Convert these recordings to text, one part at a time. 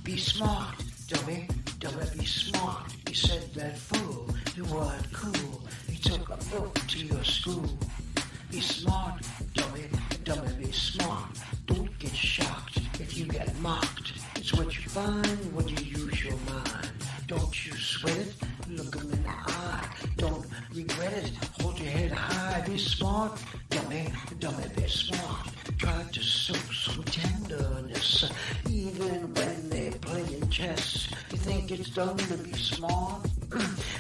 Be smart, dummy, dummy, be smart. He said that fool, you weren't cool. He took a book to your school. Be smart, dummy, dummy, be smart. Don't get shocked if you get mocked. It's what you find when you use your mind. Don't you sweat it, look 'em in the eye. Don't regret it, hold your head high. Be smart, dummy, dummy, be smart. Try to show some tenderness, even when they're playing chess. You think it's dumb to be smart?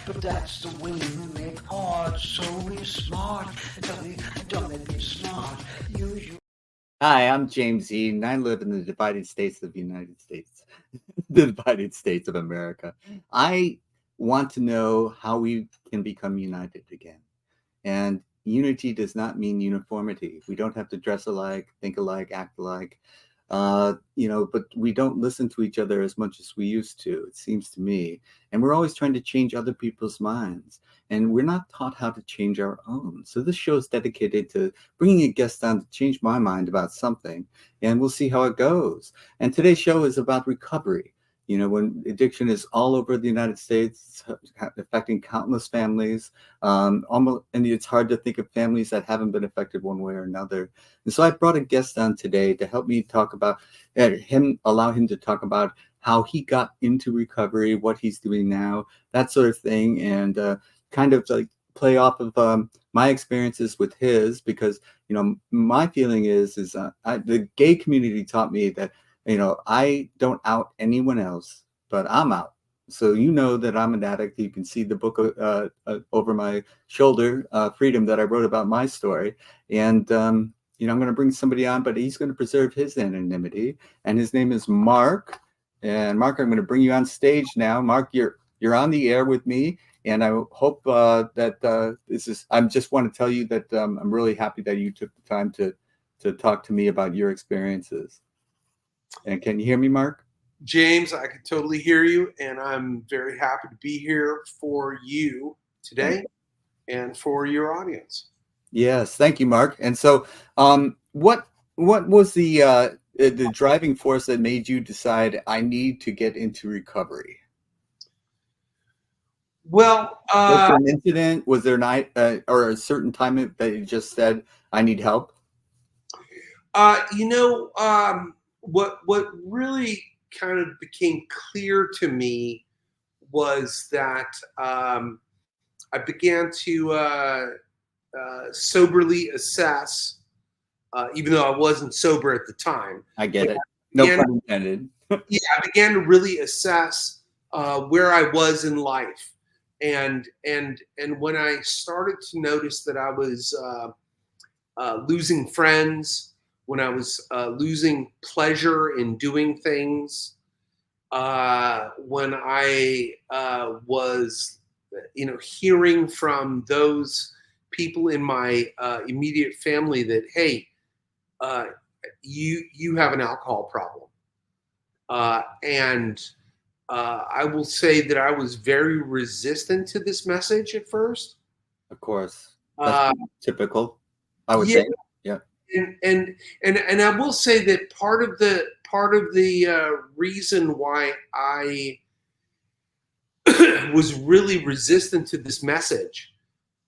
But that's the way you make art, so be smart, dummy, dummy, be smart. Use your... Hi, I'm James Eden. I live in the divided states of the United States, the divided states of America. I want to know how we can become united again. And unity does not mean uniformity. We don't have to dress alike, think alike, act alike. But we don't listen to each other as much as we used to, it seems to me. And we're always trying to change other people's minds. And we're not taught how to change our own. So this show is dedicated to bringing a guest on to change my mind about something. And we'll see how it goes. And today's show is about recovery. You know, when addiction is all over the United States, affecting countless families, and it's hard to think of families that haven't been affected one way or another. And so I brought a guest on today to help me talk about allow him to talk about how he got into recovery, what he's doing now, that sort of thing, and kind of like play off of my experiences with his, because my feeling is the gay community taught me that. I don't out anyone else, but I'm out. So that I'm an addict. You can see the book over my shoulder, Freedom, that I wrote about my story. And, I'm going to bring somebody on, but he's going to preserve his anonymity. And his name is Mark. And Mark, I'm going to bring you on stage now. Mark, you're on the air with me. And I hope that I just want to tell you that I'm really happy that you took the time to talk to me about your experiences. And can you hear me, Mark? James, I can totally hear you, and I'm very happy to be here for you today and for your audience. Yes, thank you, Mark. And so, what was the driving force that made you decide I need to get into recovery? Well, was there an incident? Was there or a certain time that you just said I need help? What really kind of became clear to me was that I began to soberly assess, even though I wasn't sober at the time. I get it. No pun intended. Yeah, I began to really assess where I was in life, and when I started to notice that I was losing friends, when I was losing pleasure in doing things, when I was, hearing from those people in my immediate family that, hey, you have an alcohol problem. And I will say that I was very resistant to this message at first. Of course. That's typical, I would say. Yeah. And I will say that part of the reason why I was really resistant to this message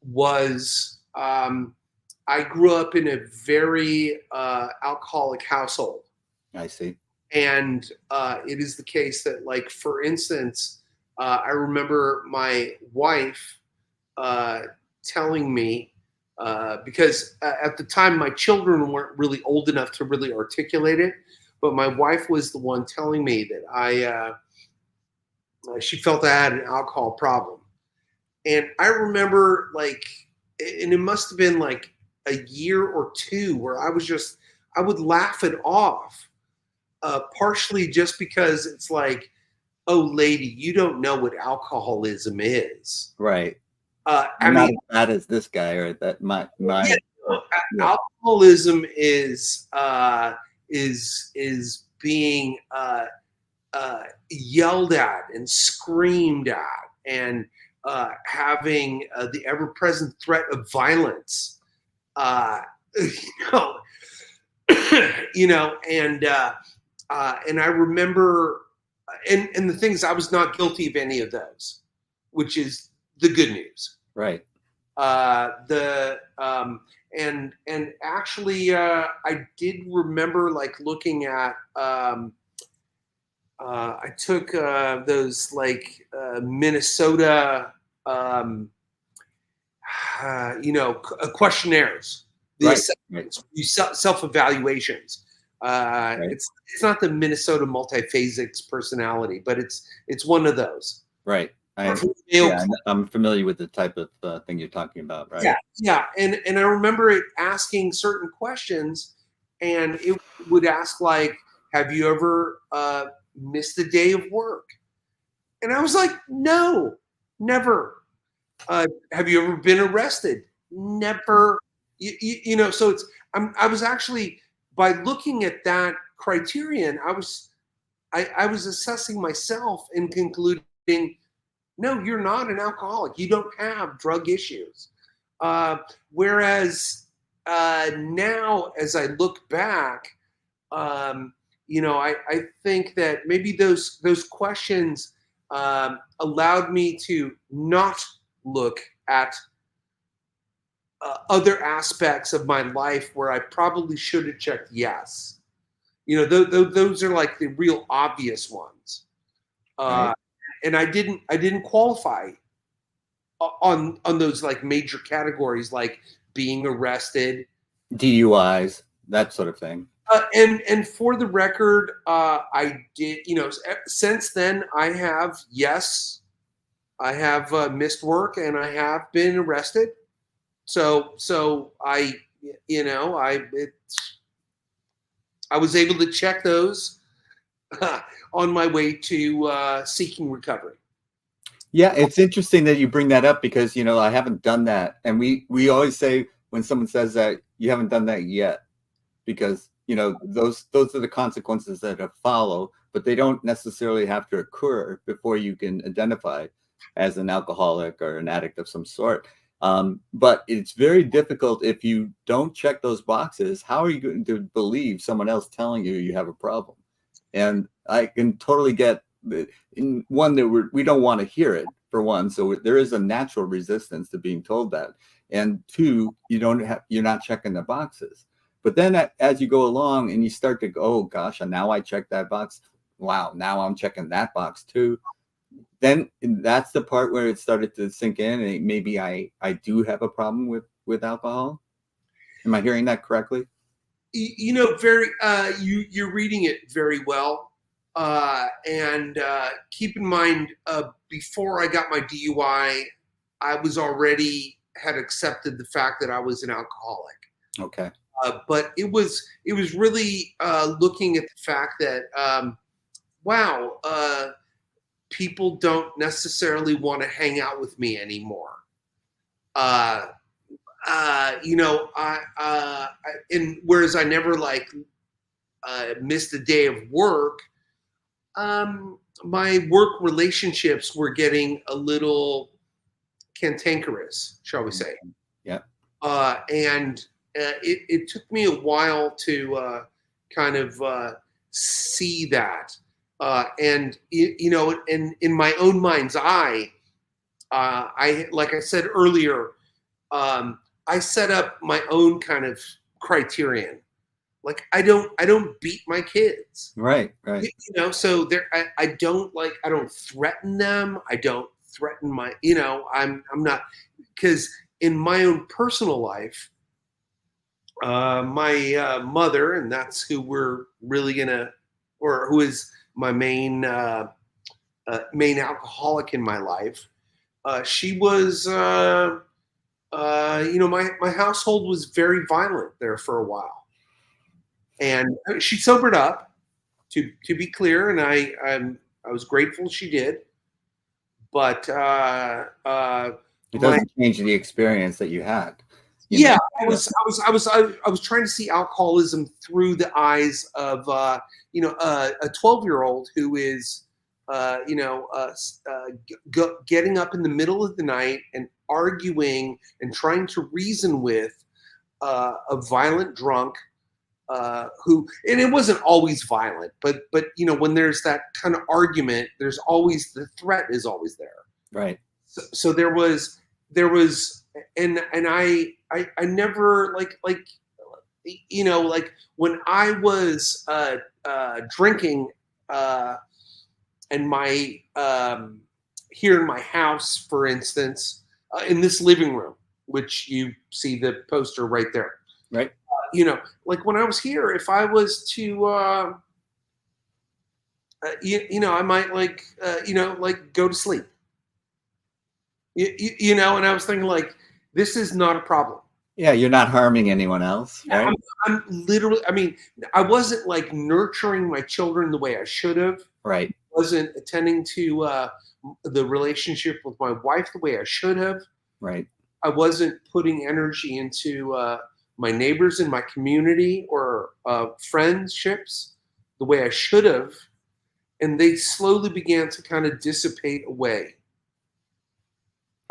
was I grew up in a very alcoholic household. I see. And it is the case that, like, for instance, I remember my wife telling me, because at the time my children weren't really old enough to really articulate it, but my wife was the one telling me that she felt I had an alcohol problem. And I remember, and it must have been like a year or two where I would laugh it off, partially just because it's like, oh, lady, you don't know what alcoholism is. Right. I'm not as bad as this guy, or that my. Yeah, alcoholism is being yelled at and screamed at, and having the ever-present threat of violence. And I remember and the thing is, I was not guilty of any of those, which is the good news. Right. And actually, I did remember like looking at. I took those like Minnesota, questionnaires, the Right. assessments, self-evaluations. It's not the Minnesota multiphasics personality, but it's one of those. Right. I'm familiar with the type of thing you're talking about. Right. Yeah. And I remember it asking certain questions, and it would ask like, "Have you ever missed a day of work?" And I was like, "No, never." Have you ever been arrested? Never. So I was actually, by looking at that criterion, I was assessing myself and concluding, no, you're not an alcoholic. You don't have drug issues. Whereas now, as I look back, I think that maybe those questions allowed me to not look at other aspects of my life where I probably should have checked yes. Those are like the real obvious ones. Right. And I didn't qualify on those like major categories, like being arrested, DUIs, that sort of thing. And for the record, I did. Since then, I have missed work and I have been arrested. So I was able to check those on my way to seeking recovery. Yeah, it's interesting that you bring that up because, I haven't done that. And we always say when someone says that, you haven't done that yet, because, those are the consequences that follow, but they don't necessarily have to occur before you can identify as an alcoholic or an addict of some sort. But it's very difficult if you don't check those boxes. How are you going to believe someone else telling you have a problem? And I can totally get in one that we don't want to hear it, for one. So there is a natural resistance to being told that. And two, you're not checking the boxes. But then as you go along and you start to go, oh gosh, and now I checked that box. Wow, now I'm checking that box too. Then that's the part where it started to sink in, and maybe I do have a problem with alcohol. Am I hearing that correctly? You're reading it very well. And keep in mind, before I got my DUI, I was already had accepted the fact that I was an alcoholic. Okay. But it was really looking at the fact that, people don't necessarily want to hang out with me anymore. And whereas I never missed a day of work, my work relationships were getting a little cantankerous, shall we say. Yeah. And it took me a while to kind of see that. And in my own mind's eye, like I said earlier, I set up my own kind of criterion. Like I don't beat my kids. Right. So I don't threaten them. I don't threaten I'm not, because in my own personal life, my mother, and that's who we're really who is my main alcoholic in my life. She was, my household was very violent there for a while, and she sobered up. To be clear, and I was grateful she did, but it doesn't change the experience that you had. I was trying to see alcoholism through the eyes of a 12-year-old who is getting up in the middle of the night and arguing and trying to reason with a violent drunk who, and it wasn't always violent, but you know, when there's that kind of argument, there's always the threat is always there. Right. So there was, and I never like, you know, like when I was drinking, and my here in my house, for instance, in this living room, which you see the poster right there. Right. You know, like when I was here, if I was to, you know, I might like, you know, like go to sleep. You know, and I was thinking like, this is not a problem. Yeah, you're not harming anyone else, Yeah, right? I'm literally, I mean, I wasn't like nurturing my children the way I should have. Right. Wasn't attending to the relationship with my wife the way I should have. Right. I wasn't putting energy into my neighbors in my community or friendships the way I should have. And they slowly began to kind of dissipate away.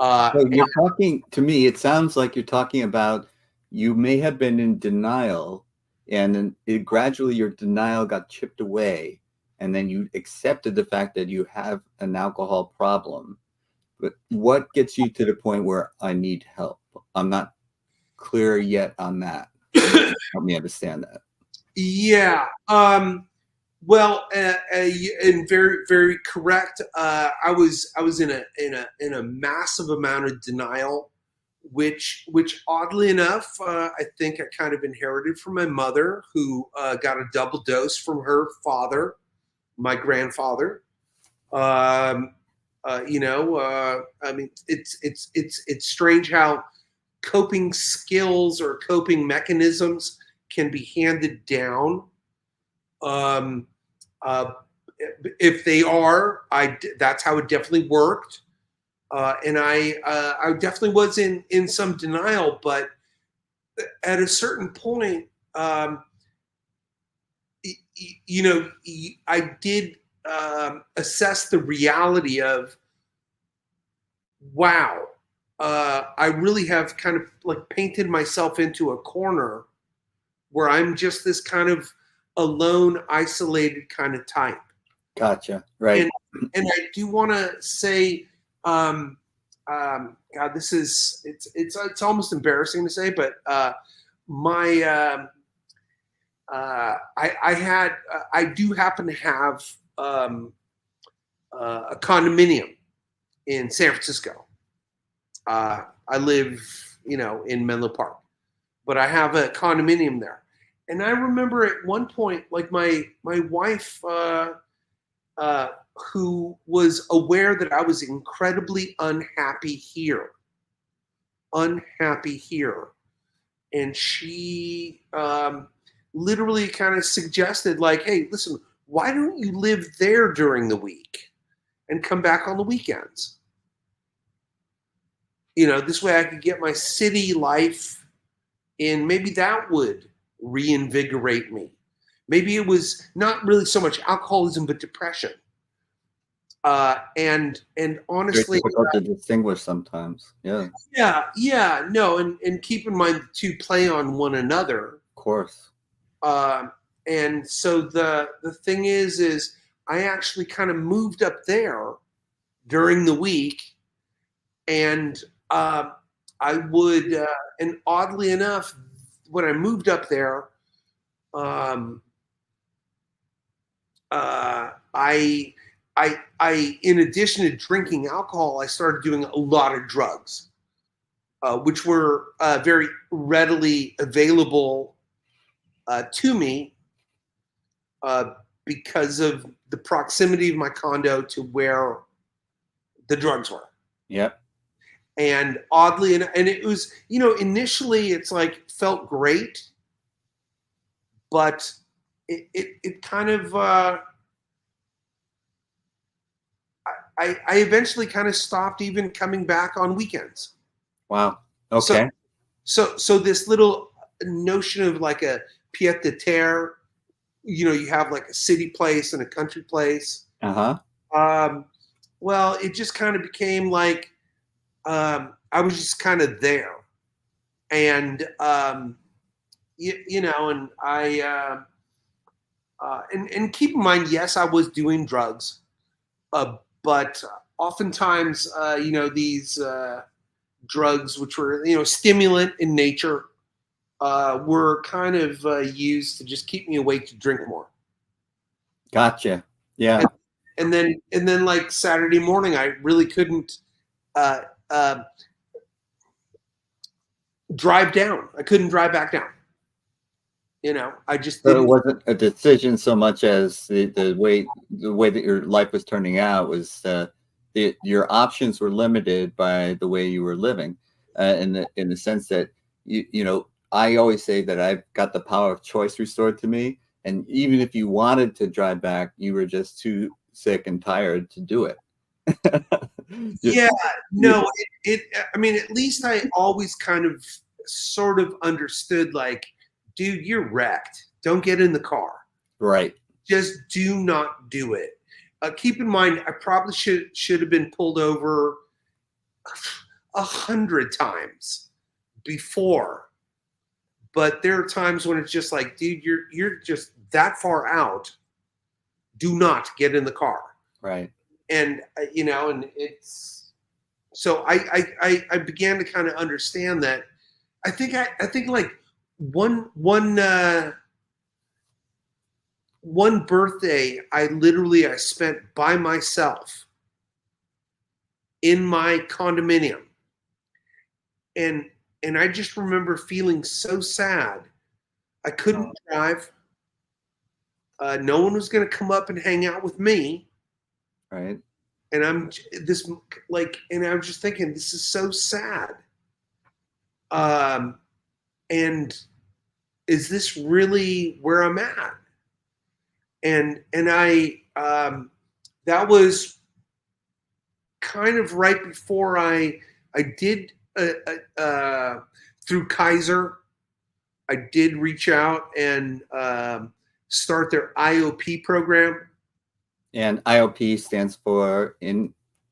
So you're talking to me, it sounds like you're talking about you may have been in denial, and then gradually your denial got chipped away, and then you accepted the fact that you have an alcohol problem. But what gets you to the point where I need help? I'm not clear yet on that. Help me understand that. Yeah. Well, and very, very correct. I was in a massive amount of denial, which oddly enough, I think I kind of inherited from my mother, who got a double dose from her father, my grandfather. You know, I mean, it's strange how coping skills or coping mechanisms can be handed down. If they are, that's how it definitely worked. And I definitely was in some denial, but at a certain point, you know, I did assess the reality of, wow, I really have kind of like painted myself into a corner where I'm just this kind of alone, isolated kind of type. Gotcha. Right. And I do want to say, God, this is it's almost embarrassing to say, but my I do happen to have a condominium in San Francisco. I live, you know, in Menlo Park, but I have a condominium there. And I remember at one point, like my wife, who was aware that I was incredibly unhappy here, and she literally kind of suggested, like, hey, listen, why don't you live there during the week and come back on the weekends? You know, this way I could get my city life, and maybe that would reinvigorate me. Maybe it was not really so much alcoholism, but depression. And honestly, very difficult to distinguish sometimes. Yeah. Yeah, no, and keep in mind the two play on one another. Of course. And so the thing is I actually kind of moved up there during the week, and I would, and oddly enough, when I moved up there, I in addition to drinking alcohol, I started doing a lot of drugs, which were very readily available to me because of the proximity of my condo to where the drugs were. Yep. And oddly, and it was, you know, initially it's like felt great, but it kind of, I eventually kind of stopped even coming back on weekends. Wow. Okay. So this little notion of like a pied à terre, you know, you have like a city place and a country place. Well, it just kind of became like, I was just kind of there. And, you know, and and keep in mind, yes, I was doing drugs, but oftentimes, you know, these drugs, which were, you know, stimulant in nature, were kind of used to just keep me awake to drink more. Gotcha. Yeah. And then like Saturday morning, I really couldn't uh, uh, drive down. I couldn't drive back down. You know, I just So it didn't. wasn't a decision so much as the way that your life was turning out was your options were limited by the way you were living, in the sense that you know, I always say that I've got the power of choice restored to me, and even if you wanted to drive back, you were just too sick and tired to do it. Just- Yeah, no, I mean, at least I always kind of sort of understood, like, dude, you're wrecked. Don't get in the car. right. Just do not do it. Keep in mind, I probably should have been pulled over 100 times before, but there are times when it's just like, dude, you're just that far out. Do not get in the car. Right. And you know, and it's so I began to kind of understand that. I think like one birthday, I spent by myself in my condominium, and I just remember feeling so sad. I couldn't drive. No one was going to come up and hang out with me. Right. And and I was just thinking, this is so sad. And is this really where I'm at? And I, that was kind of right before I did, through Kaiser, I did reach out and start their IOP program. And IOP stands for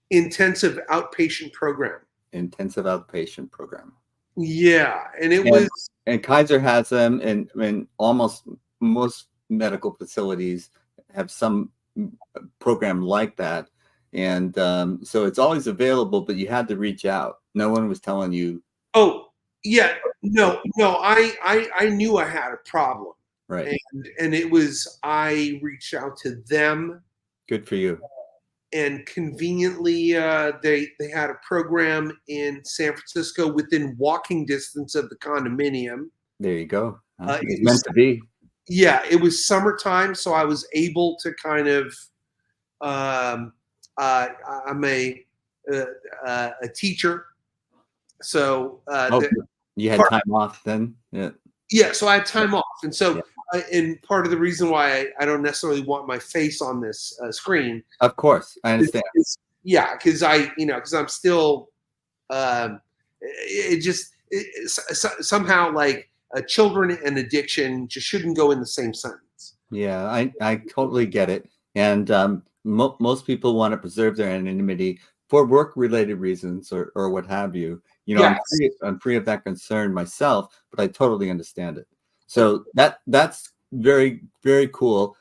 Intensive Outpatient Program. Intensive Outpatient Program. Yeah, and Kaiser has them, and almost most medical facilities have some program like that, and so it's always available. But you had to reach out. No one was telling you. Oh yeah, no. I knew I had a problem, Right. And it was, I reached out to them. Good for you. And conveniently, they had a program in San Francisco within walking distance of the condominium. There you go. It's meant to be. Yeah, it was summertime, so I was able to kind of. I'm a teacher, so you had time off then. Yeah. Yeah, so I had time off, and so. Yeah. And part of the reason why I don't necessarily want my face on this screen. Of course, I understand. Because I'm still. Somehow like children and addiction just shouldn't go in the same sentence. Yeah, I totally get it, and most people want to preserve their anonymity for work-related reasons or what have you. You know, yes. I'm free of that concern myself, but I totally understand it. So that's very, very cool.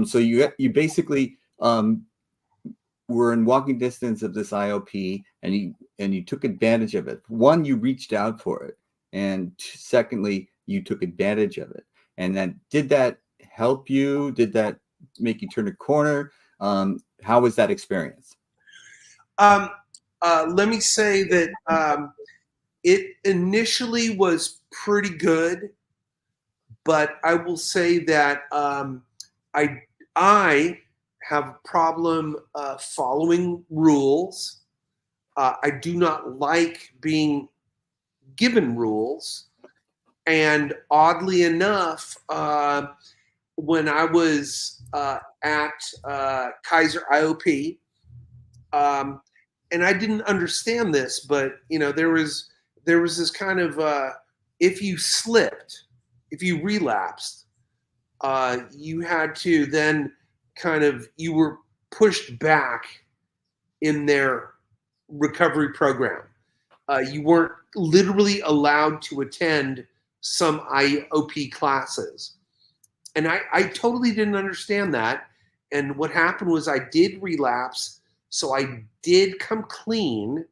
So you basically were in walking distance of this IOP, and you took advantage of it. One, you reached out for it, and secondly, you took advantage of it. And then, did that help you? Did that make you turn a corner? How was that experience? Let me say that it initially was pretty good. But I will say that I have a problem following rules. I do not like being given rules. And oddly enough, when I was at Kaiser IOP, and I didn't understand this, but you know, there was this kind of if you slipped. If you relapsed, you had to then you were pushed back in their recovery program. You weren't literally allowed to attend some IOP classes. And I totally didn't understand that. And what happened was I did relapse. So I did come clean.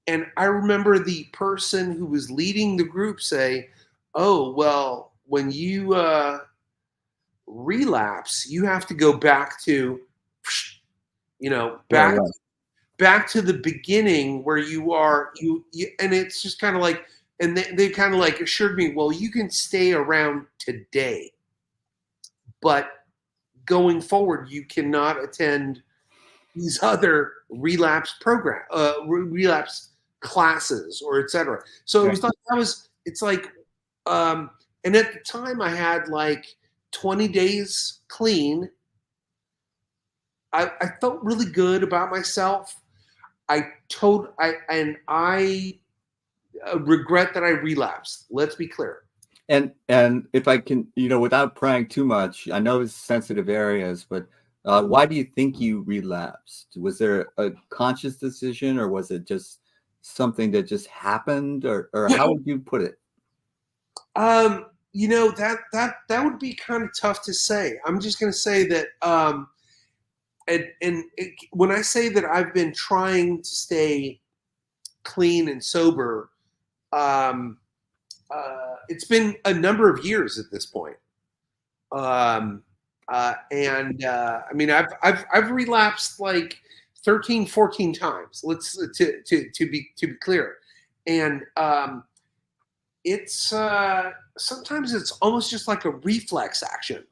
And I remember the person who was leading the group say, oh, well, when you relapse, you have to go back to, back to the beginning where you are, and it's just kind of like, and they kind of like assured me, well, you can stay around today, but going forward, you cannot attend these other relapse relapse classes or etc. So it was like, it's like, and at the time I had like 20 days clean. I felt really good about myself. I regret that I relapsed. Let's be clear. And if I can, without prying too much, I know it's sensitive areas, but why do you think you relapsed? Was there a conscious decision, or was it just something that just happened, or how would you put it? That would be kind of tough to say. I'm just going to say that, when I say that I've been trying to stay clean and sober, it's been a number of years at this point. I mean, I've relapsed like 13, 14 times. To be clear, and it's sometimes it's almost just like a reflex action.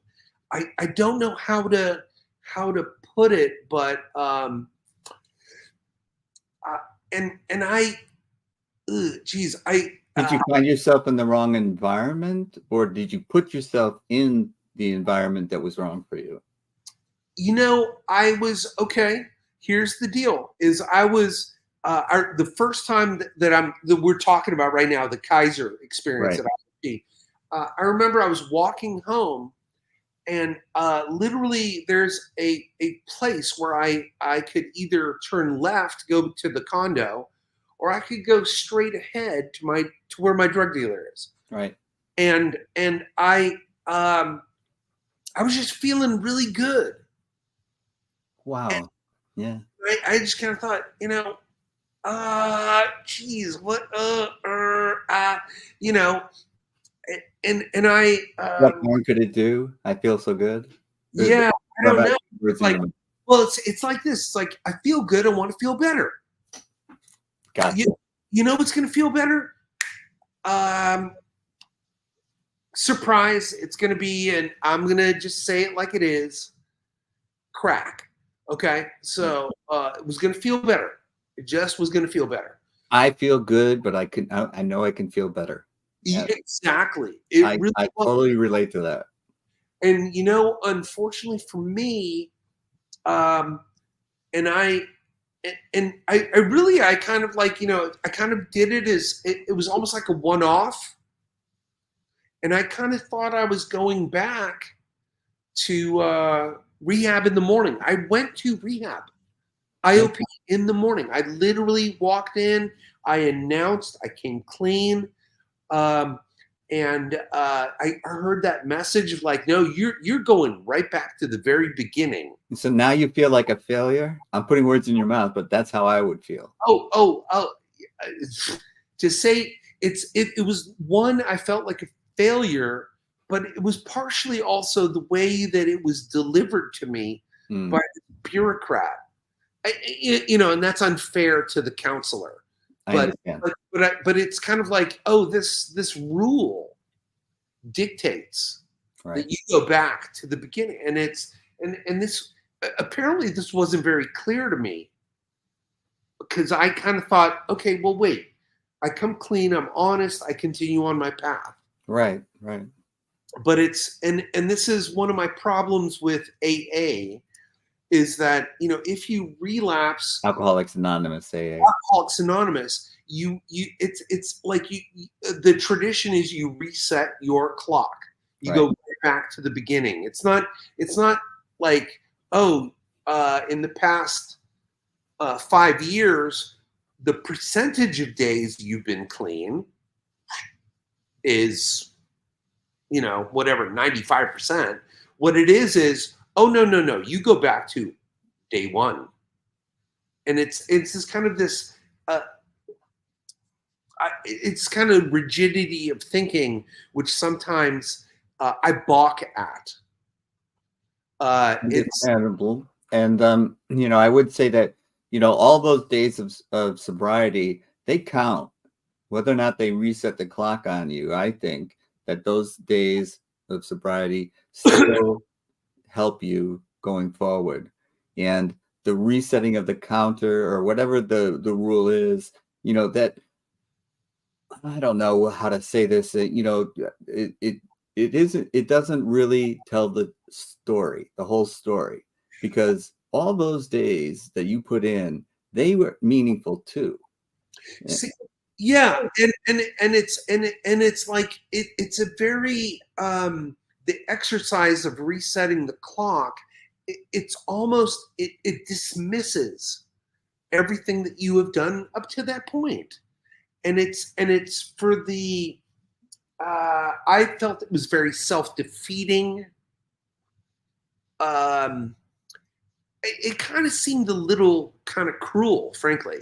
I don't know how to put it, but Did you find yourself in the wrong environment, or did you put yourself in the environment that was wrong for you? I was okay. Here's the deal: is I was the first time that we're talking about right now, the Kaiser experience Right. at I remember I was walking home, and literally there's a place where I could either turn left, go to the condo, or I could go straight ahead to where my drug dealer is. Right. And I was just feeling really good. Wow. And yeah. I just kind of thought, geez, what, and I, What more could it do? I feel so good. Yeah, I don't know. It's like, well, it's like this. It's like, I feel good. I want to feel better. Gotcha. You know what's going to feel better? Surprise. It's going to be, and I'm going to just say it like it is, crack. Okay? So it was going to feel better. It just was going to feel better. I feel good, but I know I can feel better. Yeah, exactly. I totally relate to that. And, unfortunately for me, I kind of like, I kind of did it as, it was almost like a one-off. And I kind of thought I was going back to rehab in the morning. I went to rehab, IOP in the morning. I literally walked in, I announced, I came clean. And I heard that message of like, no, you're going right back to the very beginning. So now you feel like a failure? I'm putting words in your mouth, but that's how I would feel. To say it was one, I felt like a failure, but it was partially also the way that it was delivered to me by the bureaucrat. And that's unfair to the counselor. But it's kind of like, this rule dictates that you go back to the beginning, and this apparently this wasn't very clear to me, because I kind of thought, okay, well, wait, I come clean, I'm honest, I continue on my path. Right. But it's and this is one of my problems with AA. Is that, if you relapse, Alcoholics Anonymous, AA. Alcoholics Anonymous, it's like the tradition is you reset your clock. You go back to the beginning. It's not like, in the past 5 years, the percentage of days you've been clean, is, whatever, 95%. What it is, oh, no, you go back to day one. And it's this kind of this, it's kind of rigidity of thinking, which sometimes I balk at. It's understandable. And, I would say that, all those days of sobriety, they count. Whether or not they reset the clock on you, I think that those days of sobriety still help you going forward. And the resetting of the counter or whatever the rule is, that I don't know how to say this, it doesn't really tell the story, the whole story, because all those days that you put in, they were meaningful too. See, yeah, and it's like it's a very the exercise of resetting the clock. It's almost it dismisses everything that you have done up to that point, and it's for the. I felt it was very self-defeating. It kind of seemed a little kind of cruel, frankly.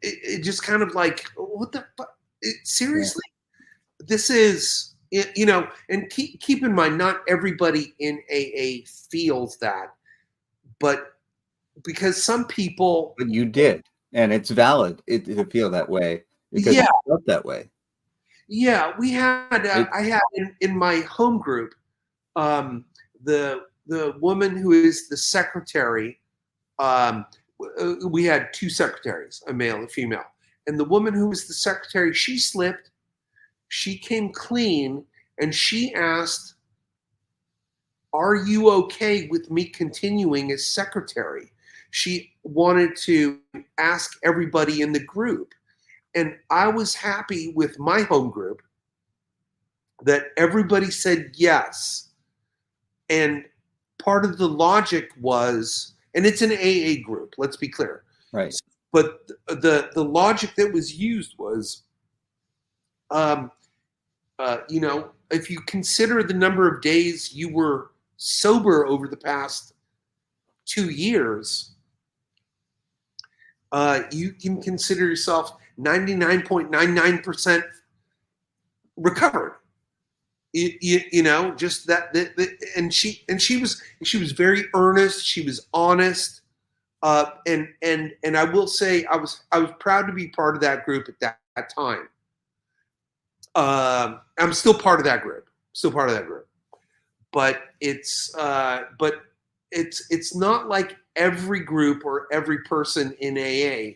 It just kind of like, what the fuck? Seriously? Yeah. This is, and keep in mind, not everybody in AA feels that, but because some people. But you did, and it's valid to feel that way because you felt that way. Yeah, we had, I had in my home group, the woman who is the secretary, we had two secretaries, a male and a female. And the woman who was the secretary, she slipped, she came clean, and she asked, "Are you okay with me continuing as secretary?" She wanted to ask everybody in the group. And I was happy with my home group that everybody said yes. And part of the logic was, and it's an AA group, let's be clear. Right. But the logic that was used was, if you consider the number of days you were sober over the past 2 years, you can consider yourself 99.99% recovered. Just that, and she was very earnest. She was honest, and I will say I was proud to be part of that group at that time. I'm still part of that group. But it's not like every group or every person in AA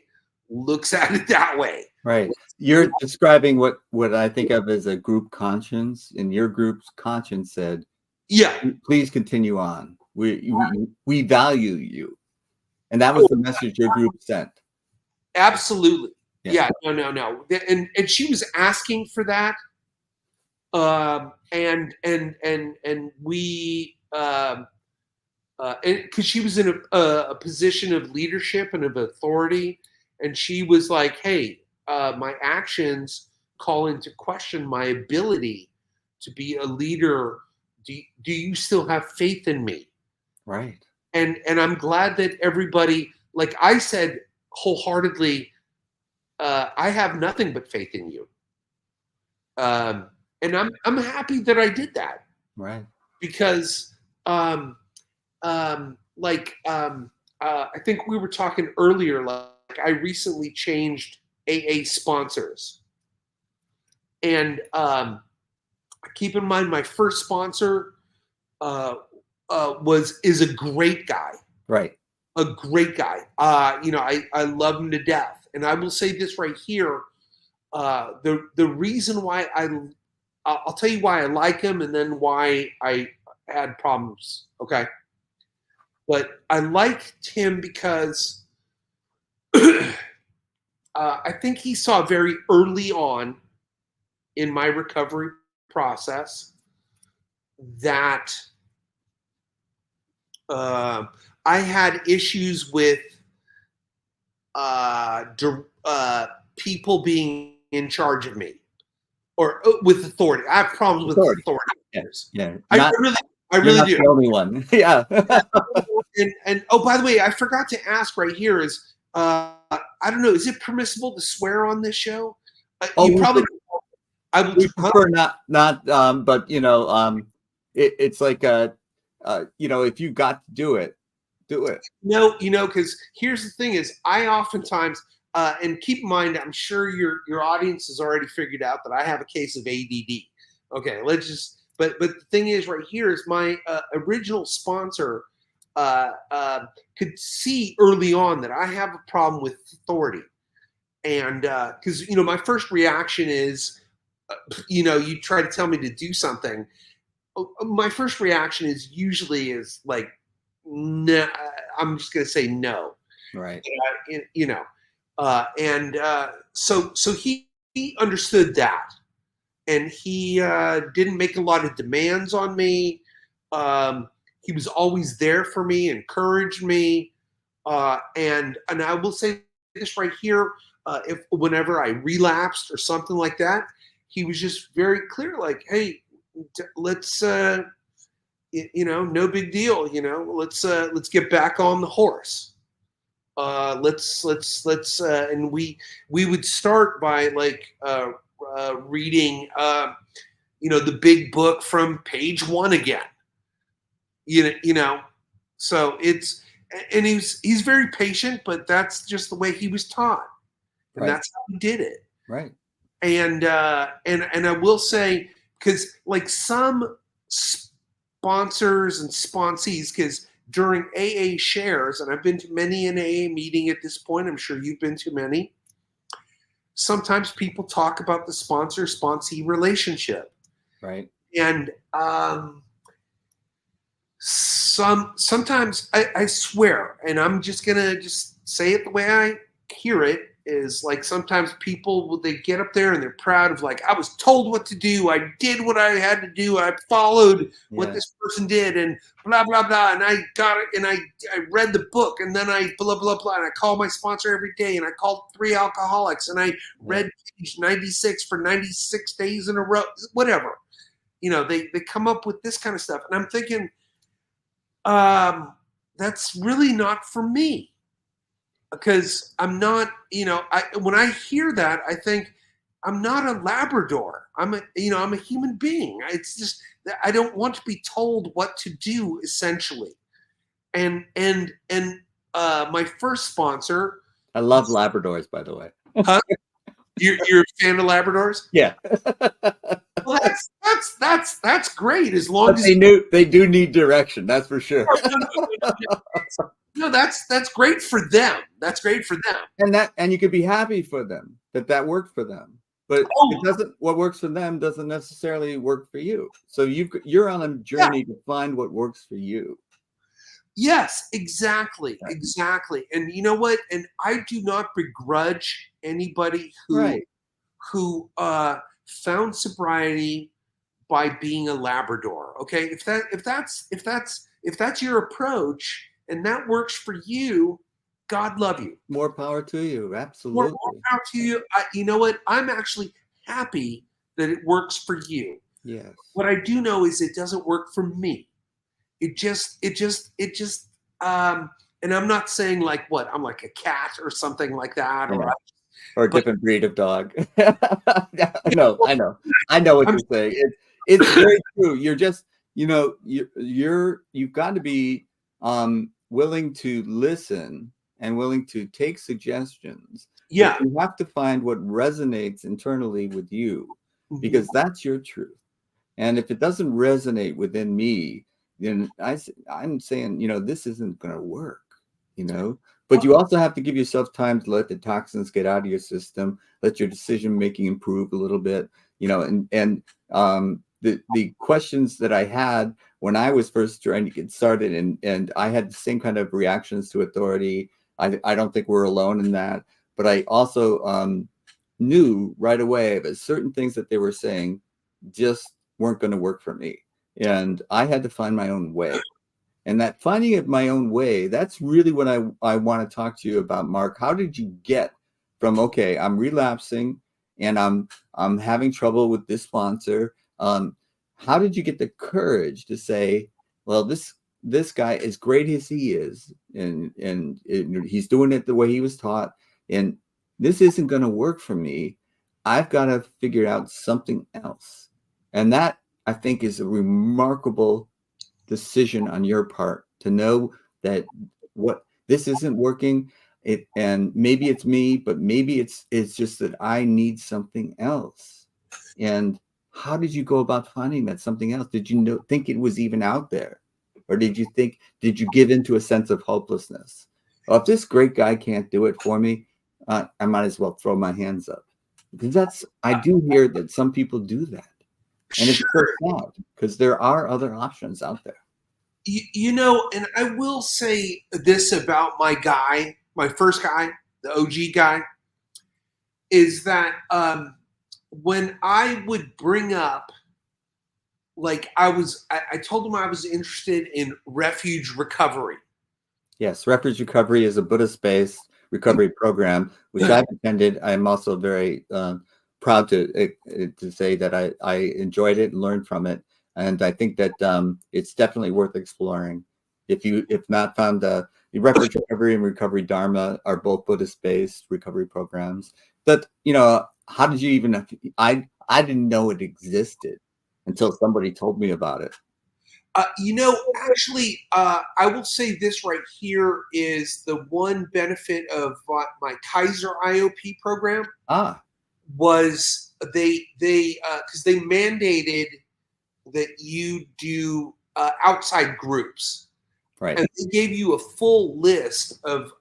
looks at it that way. Right. You're describing what I think of as a group conscience, and your group's conscience said, "Yeah, please continue on. We value you," and that was the message your group sent. Absolutely. Yeah. No. And she was asking for that, and we, because she was in a position of leadership and of authority. And she was like, "Hey, my actions call into question my ability to be a leader. Do you still have faith in me?" Right. And I'm glad that everybody, like I said wholeheartedly, I have nothing but faith in you. And I'm happy that I did that. Right. Because I think we were talking earlier, like I recently changed AA sponsors. And keep in mind, my first sponsor is a great guy. Right. A great guy. I love him to death. And I will say this right here. The reason why I'll tell you why I like him and then why I had problems. Okay. But I liked him because I think he saw very early on in my recovery process that I had issues with people being in charge of me. or with authority. I have problems with authority Yeah, figures. yeah. I really do. The only one. Yeah. And oh, by the way, I forgot to ask right here is I don't know, is it permissible to swear on this show? You probably I would prefer not but it's like if you got to do it, do it. No, because here's the thing is I oftentimes and keep in mind, I'm sure your audience has already figured out that I have a case of ADD. Okay, but the thing is right here is my original sponsor could see early on that I have a problem with authority. And because, my first reaction is, you try to tell me to do something. My first reaction is usually like, no, I'm just going to say no. Right. So he understood that. And he didn't make a lot of demands on me. He was always there for me, encouraged me. And I will say this right here, whenever I relapsed or something like that, he was just very clear, like, hey, let's, no big deal, let's get back on the horse. And we would start by reading, the big book from page 1 again, so and he's very patient, but that's just the way he was taught. And right. That's how he did it. Right. And I will say, because like some sponsors and sponsees, because during AA shares, and I've been to many an AA meeting at this point, I'm sure you've been to many, sometimes people talk about the sponsor-sponsee relationship. Right. And sometimes I swear, and I'm just going to just say it the way I hear it, is like sometimes people, they get up there and they're proud of like, I was told what to do. I did what I had to do. I followed what this person did and blah, blah, blah. And I got it. And I read the book and then I blah, blah, blah. And I called my sponsor every day and I called 3 alcoholics and I read page 96 for 96 days in a row, whatever. They come up with this kind of stuff. And I'm thinking, that's really not for me. Because I'm not, when I hear that, I think I'm not a Labrador. I'm a human being. It's just, I don't want to be told what to do, essentially. And my first sponsor. I love Labradors, by the way. Huh? You're a fan of Labradors? Yeah. Well, that's great. As long as they do need direction. That's for sure. No, that's great for them. That's great for them. And you could be happy for them that worked for them. But it doesn't. What works for them doesn't necessarily work for you. So you're on a journey to find what works for you. Yes, exactly. And you know what? And I do not begrudge anybody who found sobriety by being a Labrador. Okay, if that's your approach and that works for you, God love you. More power to you. Absolutely. More power to you. You know what? I'm actually happy that it works for you. Yes. What I do know is it doesn't work for me. It just and I'm not saying like what, I'm like a cat or something like that, or a different breed of dog. No, I know what you're saying. It's very true. You're just, you've got to be willing to listen and willing to take suggestions. Yeah. You have to find what resonates internally with you, because that's your truth. And if it doesn't resonate within me, then I'm saying, this isn't going to work, But you also have to give yourself time to let the toxins get out of your system, let your decision making improve a little bit, and the questions that I had when I was first trying to get started, and I had the same kind of reactions to authority. I don't think we're alone in that, but I also knew right away that certain things that they were saying just weren't going to work for me. And I had to find my own way. And that finding of my own way, that's really what I want to talk to you about, Mark. How did you get from, okay, I'm relapsing and I'm having trouble with this sponsor. How did you get the courage to say, well, this guy, as great as he is, and he's doing it the way he was taught, and this isn't going to work for me. I've got to figure out something else. And that, I think, is a remarkable decision on your part, to know that what this isn't working. And maybe it's me, but maybe it's just that I need something else. And how did you go about finding that something else? Did you think it was even out there? Or did you give into a sense of hopelessness? Oh, if this great guy can't do it for me, I might as well throw my hands up. Because I do hear that some people do that. And it's so sad, because there are other options out there. You know, and I will say this about my first guy, the OG guy, is that when I would bring up, like, I told him I was interested in refuge recovery. Yes, Refuge Recovery is a Buddhist-based recovery program, which I've attended. I'm also very proud to say that I enjoyed it and learned from it. And I think that it's definitely worth exploring. If not found, the Refuge Recovery and Recovery Dharma are both Buddhist-based recovery programs. But, how did you even? I didn't know it existed until somebody told me about it. Actually, I will say this right here is the one benefit of my Kaiser IOP program. Was they because they mandated that you do outside groups, right? And they gave you a full list of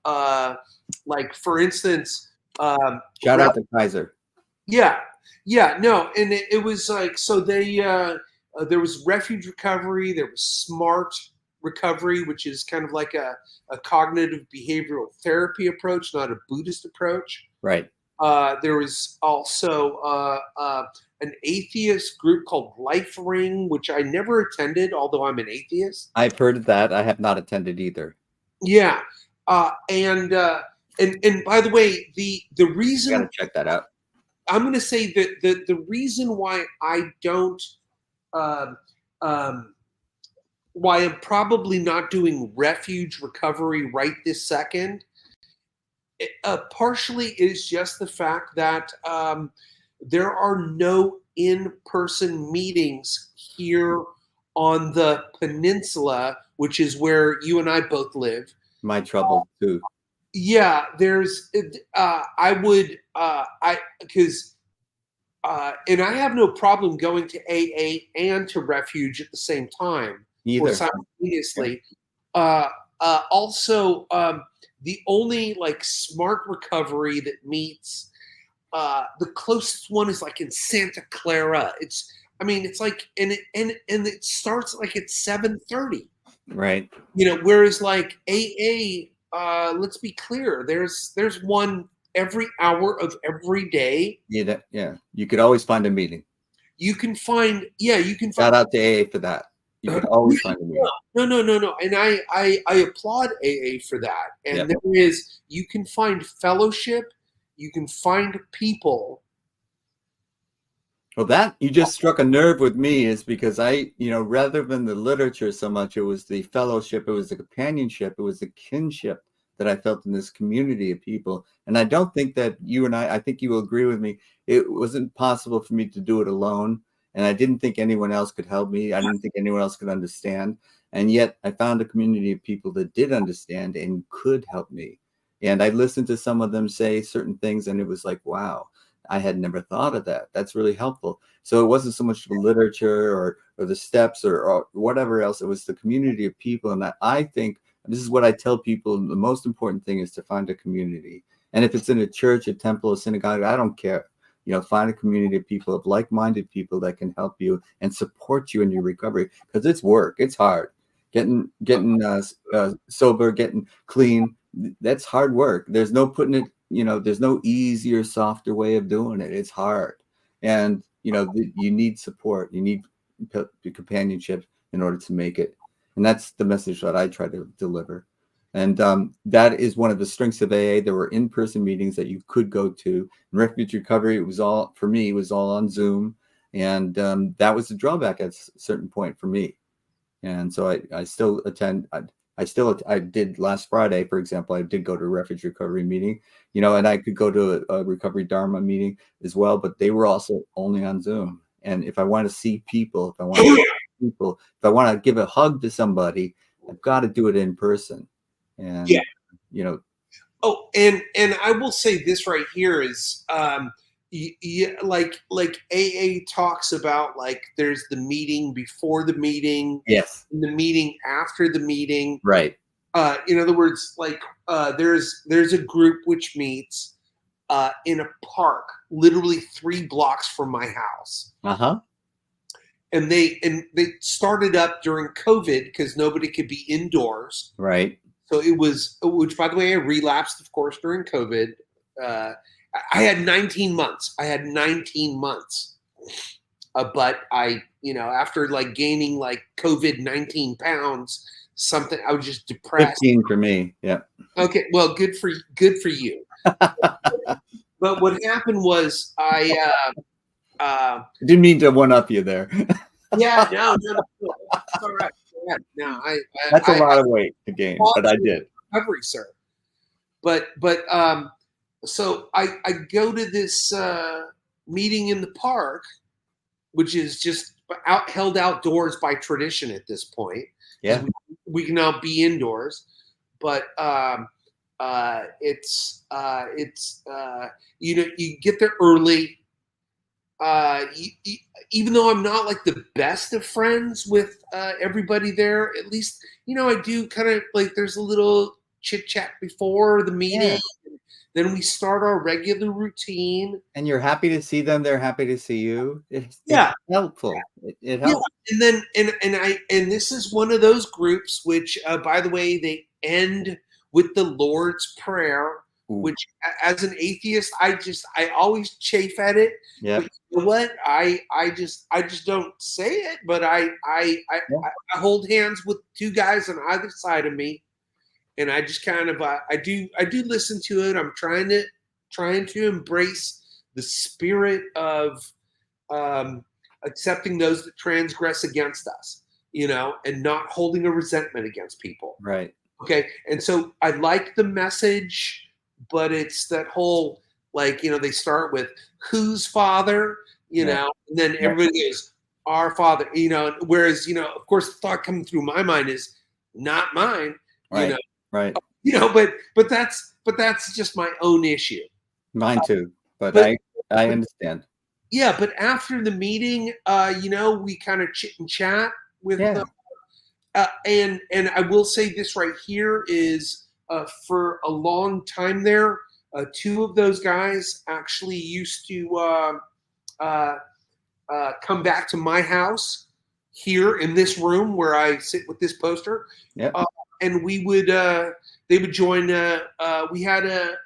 like, for instance, shout out to Kaiser. Yeah, no, and it was like, so they there was refuge recovery, there was smart recovery, which is kind of like a cognitive behavioral therapy approach, not a Buddhist approach. Right. There was also an atheist group called Life Ring, which I never attended, although I'm an atheist. I've heard of that. I have not attended either. Yeah, and by the way, the reason, I gotta check that out. I'm going to say that the reason why I don't, why I'm probably not doing refuge recovery right this second, partially is just the fact that there are no in-person meetings here on the peninsula, which is where you and I both live. My trouble too. Yeah, there's. And I have no problem going to AA and to Refuge at the same time, either, or simultaneously. Also, the only like smart recovery that meets the closest one is like in Santa Clara. It's like, and it starts like at 7:30. Right. Whereas like AA. Let's be clear. There's one every hour of every day. Yeah. You could always find a meeting. You can find. Shout out to AA for that. You could always find a meeting. No. And I applaud AA for that. And you can find fellowship. You can find people. Well, that you just struck a nerve with me, is because rather than the literature so much, it was the fellowship, it was the companionship, it was the kinship that I felt in this community of people. And I don't think that you and I think you will agree with me, it wasn't possible for me to do it alone. And I didn't think anyone else could help me. I didn't think anyone else could understand. And yet I found a community of people that did understand and could help me. And I listened to some of them say certain things, and it was like, wow, I had never thought of that. That's really helpful. So it wasn't so much the literature or the steps or whatever else. It was the community of people. And I think this is what I tell people. The most important thing is to find a community. And if it's in a church, a temple, a synagogue, I don't care. Find a community of people, of like-minded people that can help you and support you in your recovery, because it's work. It's hard. Getting sober, getting clean. That's hard work. There's no putting it. There's no easier, softer way of doing it. It's hard. And, you need support. You need companionship in order to make it. And that's the message that I try to deliver. And that is one of the strengths of AA. There were in-person meetings that you could go to. In Refuge Recovery, it was all, for me, it was all on Zoom. And that was the drawback at a certain point for me. And so I still attend. I did last Friday, for example, I did go to a Refuge Recovery meeting, and I could go to a Recovery Dharma meeting as well, but they were also only on Zoom. And if I want to see people, if I want to give a hug to somebody, I've got to do it in person. And Oh, and I will say this right here is like AA talks about, like, there's the meeting before the meeting, yes, and the meeting after the meeting, right. In other words, like, there's a group which meets in a park literally 3 blocks from my house. And they started up during COVID because nobody could be indoors, right? So it was, which, by the way, I relapsed, of course, during COVID. I had 19 months. But I, after like gaining like COVID 19 pounds, I was just depressed. 15 for me. Yeah. Okay. Well, good for you. But what happened was I didn't mean to one up you there. Yeah, no. It's all right. No, that's a lot of weight to gain, but I did. Recovery, sir. But so I go to this meeting in the park, which is just held outdoors by tradition at this point. Yeah, we can now be indoors, but it's you get there early. Even though I'm not like the best of friends with everybody there, at least, I do kind of like, there's a little chit chat before the meeting. Yeah. Then we start our regular routine. And you're happy to see them. They're happy to see you. It's helpful. It helps. Yeah. And this is one of those groups which, by the way, they end with the Lord's Prayer. Ooh. Which, as an atheist, I always chafe at it. Yeah. But you know what? I just don't say it. But I hold hands with 2 guys on either side of me, and I just kind of I do listen to it. I'm trying to embrace the spirit of accepting those that transgress against us, and not holding a resentment against people. Right. Okay. And so I like the message. But it's that whole, like, they start with whose father, know, and then everybody is our Father, whereas, of course, the thought coming through my mind is not mine, right. Right. But that's just my own issue. Mine too. But I understand. Yeah. But after the meeting, we kind of chit and chat with them. And I will say this right here is, for a long time there, 2 of those guys actually used to come back to my house here in this room where I sit with this poster. Yep. And we would, they would join. We had a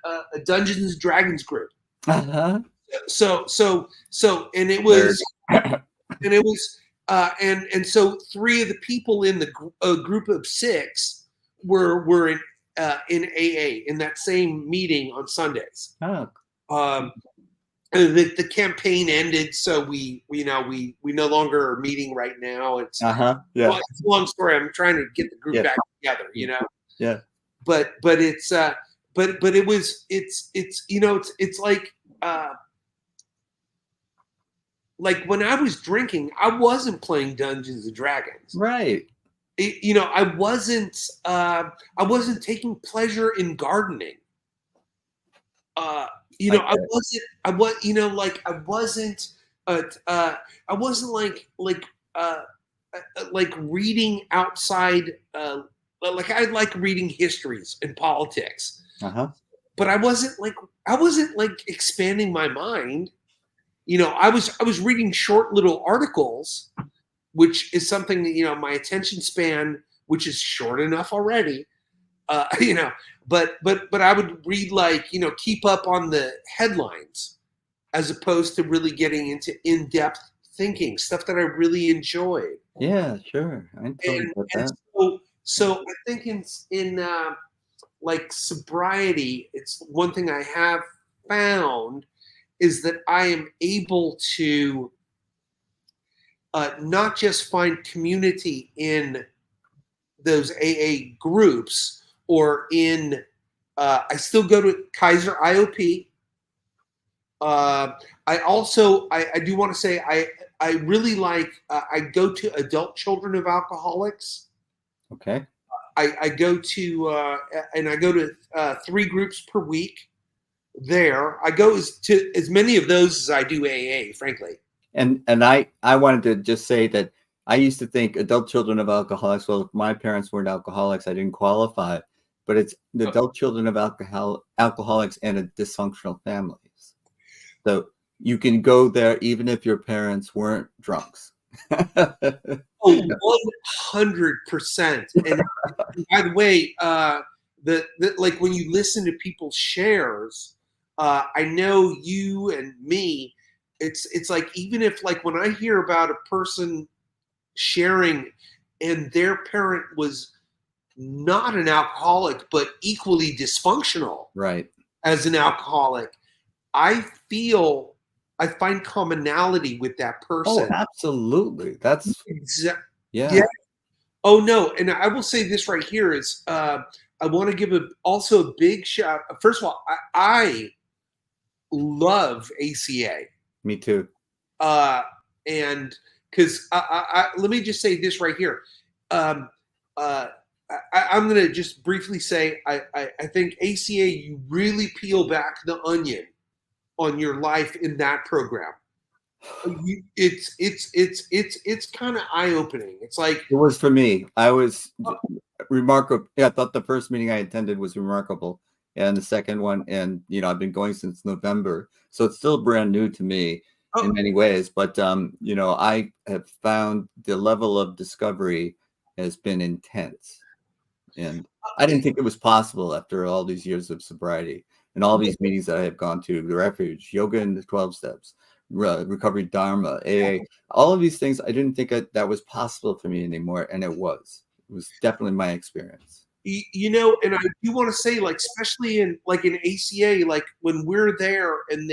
Dungeons and Dragons group. Uh-huh. So, and it was, and so 3 of the people in the group of 6 were in AA in that same meeting on Sundays. Oh. The campaign ended, so we no longer are meeting right now. It's yeah. Well, it's a long story. I'm trying to get the group back together. Yeah. But it's but it was it's like when I was drinking, I wasn't playing Dungeons and Dragons. Right. I wasn't taking pleasure in gardening. I wasn't like reading outside. Like I like reading histories and politics. But I wasn't like expanding my mind. I was reading short little articles, which is something that, my attention span, which is short enough already, but I would read keep up on the headlines as opposed to really getting into in-depth thinking, stuff that I really enjoyed. Yeah, sure. I totally get that. So I think in like sobriety, it's one thing I have found is that I am able to not just find community in those AA groups or in, I still go to Kaiser IOP. I also, I do want to say, I really like, I go to Adult Children of Alcoholics. Okay. I go to, and I go to 3 groups per week there. I go to as many of those as I do AA, frankly. And I wanted to just say that I used to think adult children of alcoholics, well, if my parents weren't alcoholics, I didn't qualify, but it's the adult children of alcoholics and dysfunctional families. So you can go there even if your parents weren't drunks. Oh, 100%. And by the way, the like when you listen to people's shares, I know you and me, it's like, even if, like, when I hear about a person sharing and their parent was not an alcoholic but equally dysfunctional Right. as an alcoholic, I find commonality with that person. Oh, absolutely. That's Yeah. Oh no, and I will say this right here is, I want to give also a big shout. First of all, I love ACA. Me too. And because let me just say this right here. I'm going to just briefly say, I think ACA, you really peel back the onion on your life in that program. It's kind of eye-opening. It's like, it was for me. I was remarkable. Yeah, I thought the first meeting I attended was remarkable, and the second one, and I've been going since November, so it's still brand new to me in many ways. But I have found the level of discovery has been intense, and I didn't think it was possible after all these years of sobriety and all these meetings that I have gone to, the Refuge, yoga and the 12 steps, recovery Dharma, AA, all of these things. I didn't think that was possible for me anymore, and it was definitely my experience. And I do want to say, like, especially in ACA, like when we're there and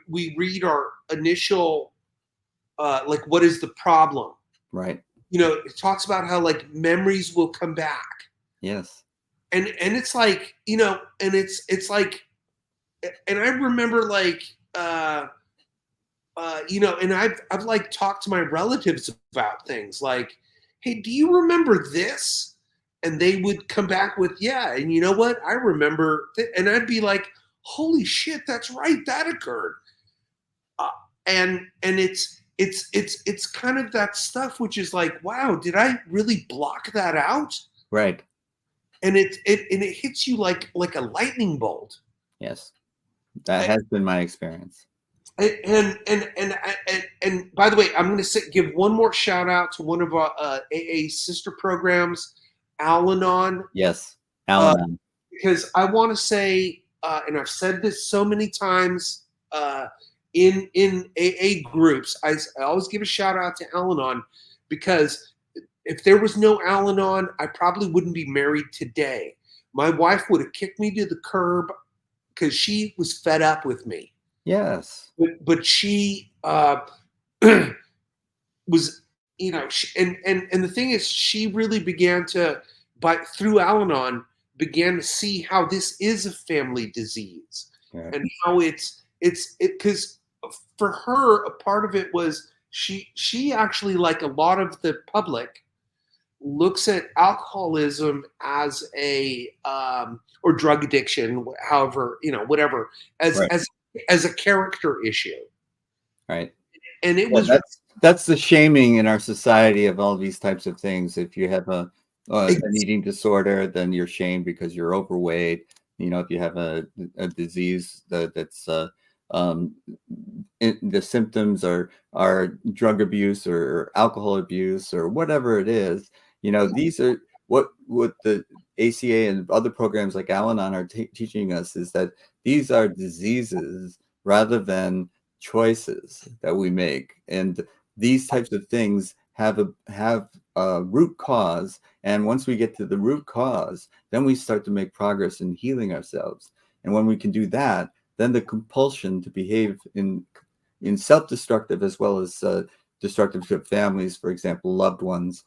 we read our initial, like, what is the problem? Right. It talks about how, like, memories will come back. Yes. And it's like, and it's like, and I remember, like, and I've like talked to my relatives about things like, hey, do you remember this? And they would come back with, yeah. And you know what? I remember. And I'd be like, holy shit, that's right. That occurred. And it's kind of that stuff, which is like, wow, did I really block that out? Right. And it hits you like a lightning bolt. Yes. That has been my experience. And by the way, I'm going to give one more shout out to one of our AA sister programs, Al-Anon. Yes, Al-Anon. Because I want to say, and I've said this so many times in AA groups, I always give a shout out to Al-Anon, because if there was no Al-Anon, I probably wouldn't be married today. My wife would have kicked me to the curb because she was fed up with me. Yes. But she was, and the thing is, she really began to, through Al-Anon, began to see how this is a family disease. Right. And how it's because for her, a part of it was she actually, like a lot of the public, looks at alcoholism as a or drug addiction, however, whatever, as right. as a character issue. Right. And it was that's the shaming in our society of all these types of things. If you have an eating disorder, then you're shamed because you're overweight. If you have a disease that's the symptoms are drug abuse or alcohol abuse or whatever it is. These are what the ACA and other programs like Al-Anon are teaching us, is that these are diseases rather than choices that we make, and these types of things have root cause. And once we get to the root cause, then we start to make progress in healing ourselves. And when we can do that, then the compulsion to behave in self-destructive as well as destructive to families, for example, loved ones,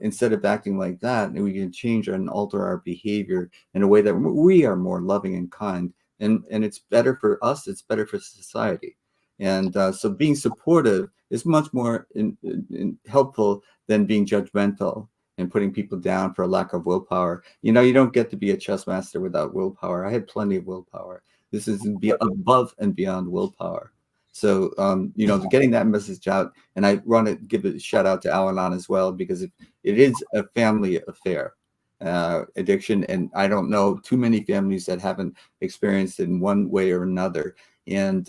instead of acting like that, we can change and alter our behavior in a way that we are more loving and kind. And it's better for us, it's better for society. And so being supportive is much more helpful than being judgmental and putting people down for a lack of willpower. You know, you don't get to be a chess master without willpower. I had plenty of willpower. This is above and beyond willpower. So, you know, getting that message out, and I want to give a shout out to Al-Anon as well, because it is a family affair, addiction. And I don't know too many families that haven't experienced it in one way or another. And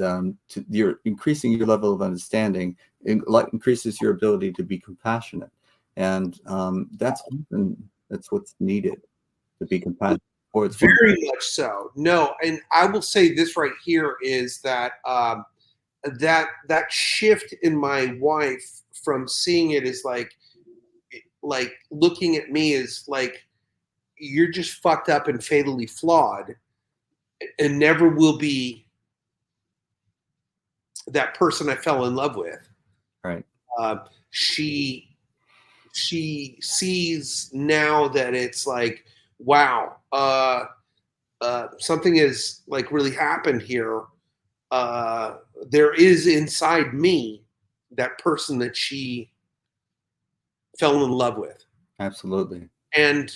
you're increasing your level of understanding, increases your ability to be compassionate. And that's what's needed, to be compassionate. Very much so. No, and I will say this right here is that that shift in my wife from seeing it as like looking at me as like, you're just fucked up and fatally flawed and never will be that person I fell in love with. Right. She sees now that it's like, wow, something has like really happened here. There is inside me that person that she fell in love with. Absolutely. And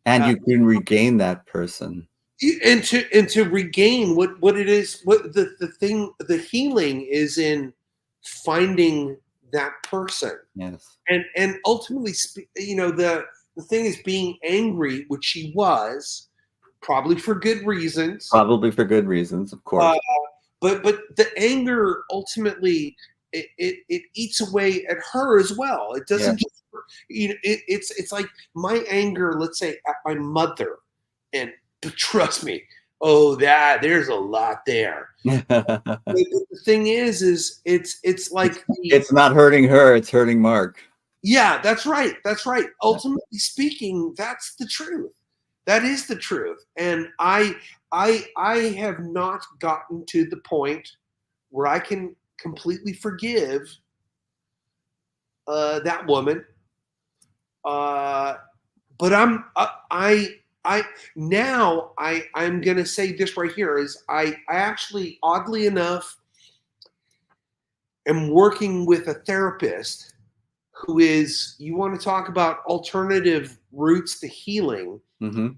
you can regain that person. And to regain what it is, what the healing is in finding that person. Yes. And ultimately, you know, the thing is being angry, which she was, probably for good reasons. Probably for good reasons, of course. But the anger ultimately it eats away at her as well. It doesn't just, you know, it's like my anger, let's say at my mother, and trust me, there's a lot there. The thing is it's like it's not hurting her, it's hurting Mark. Yeah, that's right. Ultimately speaking, that's the truth. That is the truth. And I have not gotten to the point where I can completely forgive that woman. But I'm gonna say this right here is I actually, oddly enough, am working with a therapist who is, you want to talk about alternative routes to healing. Mm-hmm.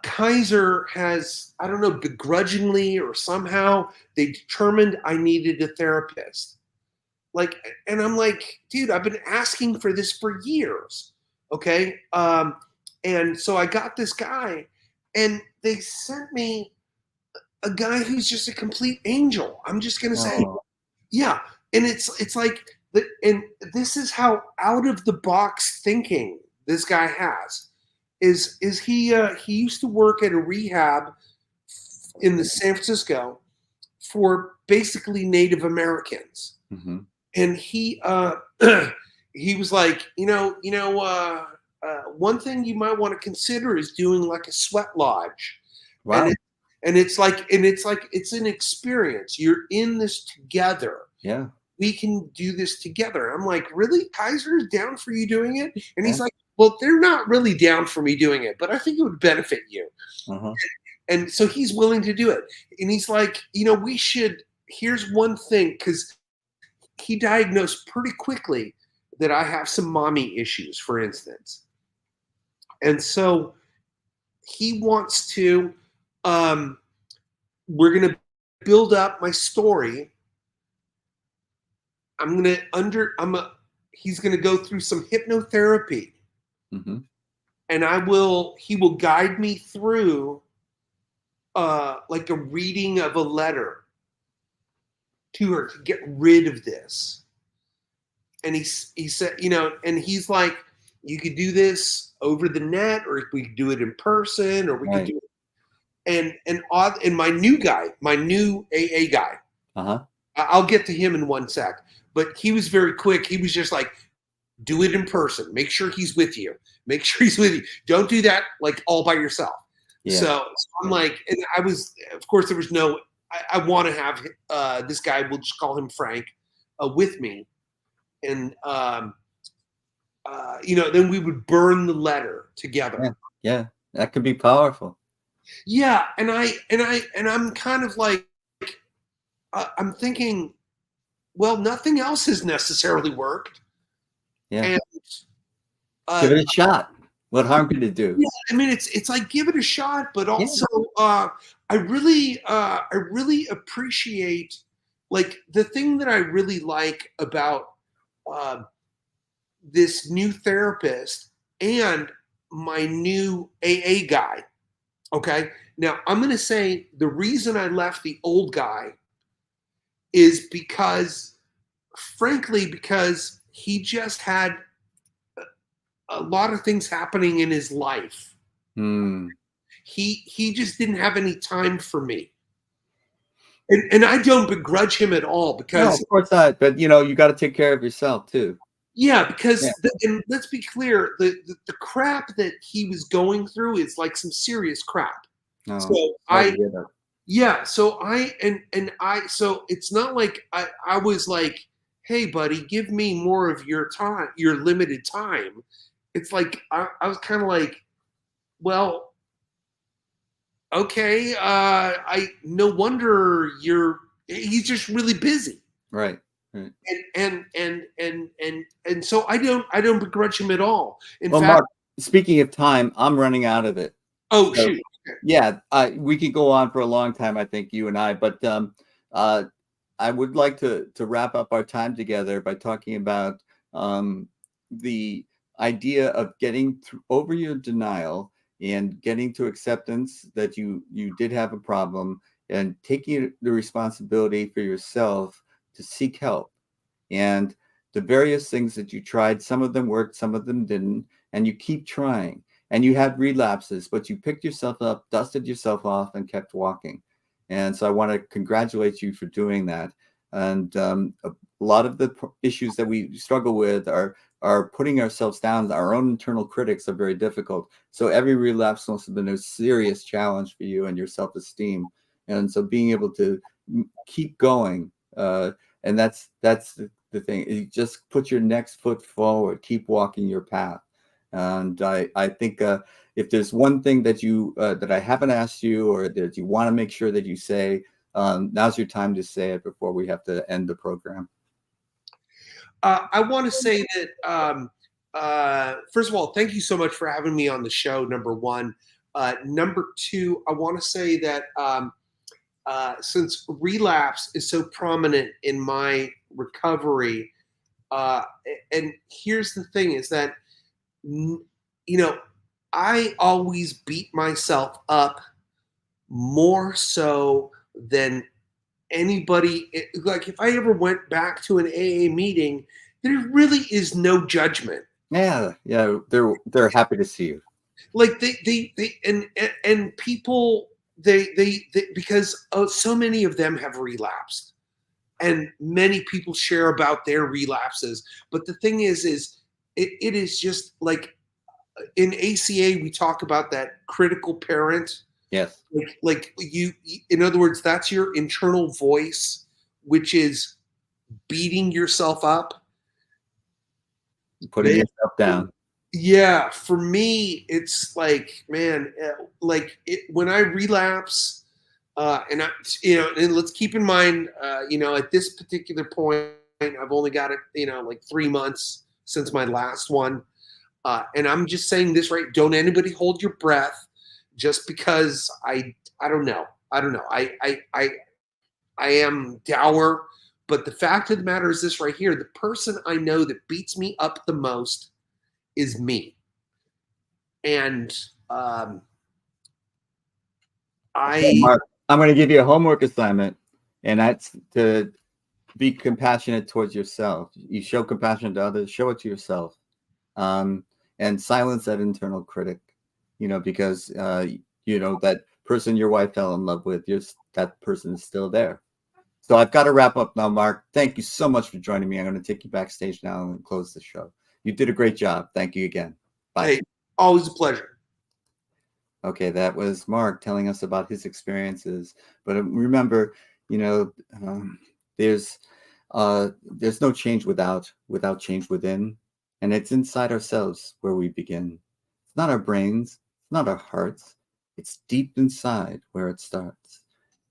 Kaiser has, I don't know, begrudgingly or somehow they determined I needed a therapist. Like, and I'm like, dude, I've been asking for this for years. Okay. And so I got this guy, and they sent me a guy who's just a complete angel. I'm just going to say, yeah. And it's like, and this is how out of the box thinking this guy has. Is he used to work at a rehab in the San Francisco for basically Native Americans. Mm-hmm. And he was like, one thing you might want to consider is doing like a sweat lodge. Wow. And it's an experience. You're in this together. Yeah. We can do this together. I'm like, really? Kaiser is down for you doing it? And he's like, well, they're not really down for me doing it, but I think it would benefit you. Uh-huh. And so he's willing to do it. And he's like, here's one thing, because he diagnosed pretty quickly that I have some mommy issues, for instance. And so he wants to, we're going to build up my story. He's going to go through some hypnotherapy. Mm-hmm. And he will guide me through like a reading of a letter to her to get rid of this. And he said, and he's like, you could do this over the net, or we could do it in person, or we could do it. And my new AA guy, uh-huh. I'll get to him in one sec, but he was very quick. He was just like, Do it in person. Make sure he's with you. Make sure he's with you. Don't do that like all by yourself. Yeah. So I'm like, and I was, of course, there was no. I want to have this guy. We'll just call him Frank, with me, and then we would burn the letter together. Yeah, that could be powerful. Yeah, and I'm kind of like, I'm thinking, well, nothing else has necessarily worked. Yeah. And, give it a shot. What harm could it do? Yeah, I mean, it's like give it a shot, but also I really appreciate, like, the thing that I really like about this new therapist and my new AA guy. Okay, now I'm going to say the reason I left the old guy is because, frankly, because he just had a lot of things happening in his life. He just didn't have any time for me, and I don't begrudge him at all, because no, of course not. But you got to take care of yourself too. Yeah, because and let's be clear, the crap that he was going through is like some serious crap. No, so so it's not like I was like, hey buddy, give me more of your time, your limited time. It's like I was kind of like, well, okay, no wonder he's just really busy. Right. And so I don't begrudge him at all. In fact, Mark, speaking of time, I'm running out of it. Oh, so, shoot. Okay. Yeah, we could go on for a long time, I think, you and I, but I would like to wrap up our time together by talking about the idea of getting over your denial and getting to acceptance that you did have a problem, and taking the responsibility for yourself to seek help. And the various things that you tried, some of them worked, some of them didn't, and you keep trying. And you had relapses, but you picked yourself up, dusted yourself off, and kept walking. And so I want to congratulate you for doing that. And a lot of the issues that we struggle with are putting ourselves down. Our own internal critics are very difficult. So every relapse must have been a serious challenge for you and your self-esteem. And so being able to keep going, and that's the thing. You just put your next foot forward, keep walking your path. And I think if there's one thing that that I haven't asked you, or that you want to make sure that you say, now's your time to say it before we have to end the program. I want to say that, first of all, thank you so much for having me on the show, number one. Number two, I want to say that since relapse is so prominent in my recovery, and here's the thing is that, I always beat myself up more so than anybody. Like, if I ever went back to an AA meeting, there really is no judgment. Yeah, they're happy to see you. Like they and people they because so many of them have relapsed, and many people share about their relapses. But the thing is it is just like, in ACA we talk about that critical parent. Yes. Like you, in other words, that's your internal voice, which is beating yourself up, putting yourself down. Yeah, for me, it's like, man, when I relapse, and let's keep in mind, at this particular point, I've only got it, like 3 months since my last one, and I'm just saying this, right? Don't anybody hold your breath. Just because I don't know. I am dour, but the fact of the matter is this right here: the person I know that beats me up the most is me. And Mark, I'm going to give you a homework assignment, and that's to be compassionate towards yourself. You show compassion to others, show it to yourself, and silence that internal critic. Because that person your wife fell in love with, that person is still there. So I've got to wrap up now, Mark. Thank you so much for joining me. I'm going to take you backstage now and close the show. You did a great job. Thank you again. Bye. Hey, always a pleasure. Okay, that was Mark telling us about his experiences. But remember, you know, there's no change without change within, and it's inside ourselves where we begin. It's not our brains, it's not our hearts, it's deep inside where it starts.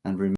And remember.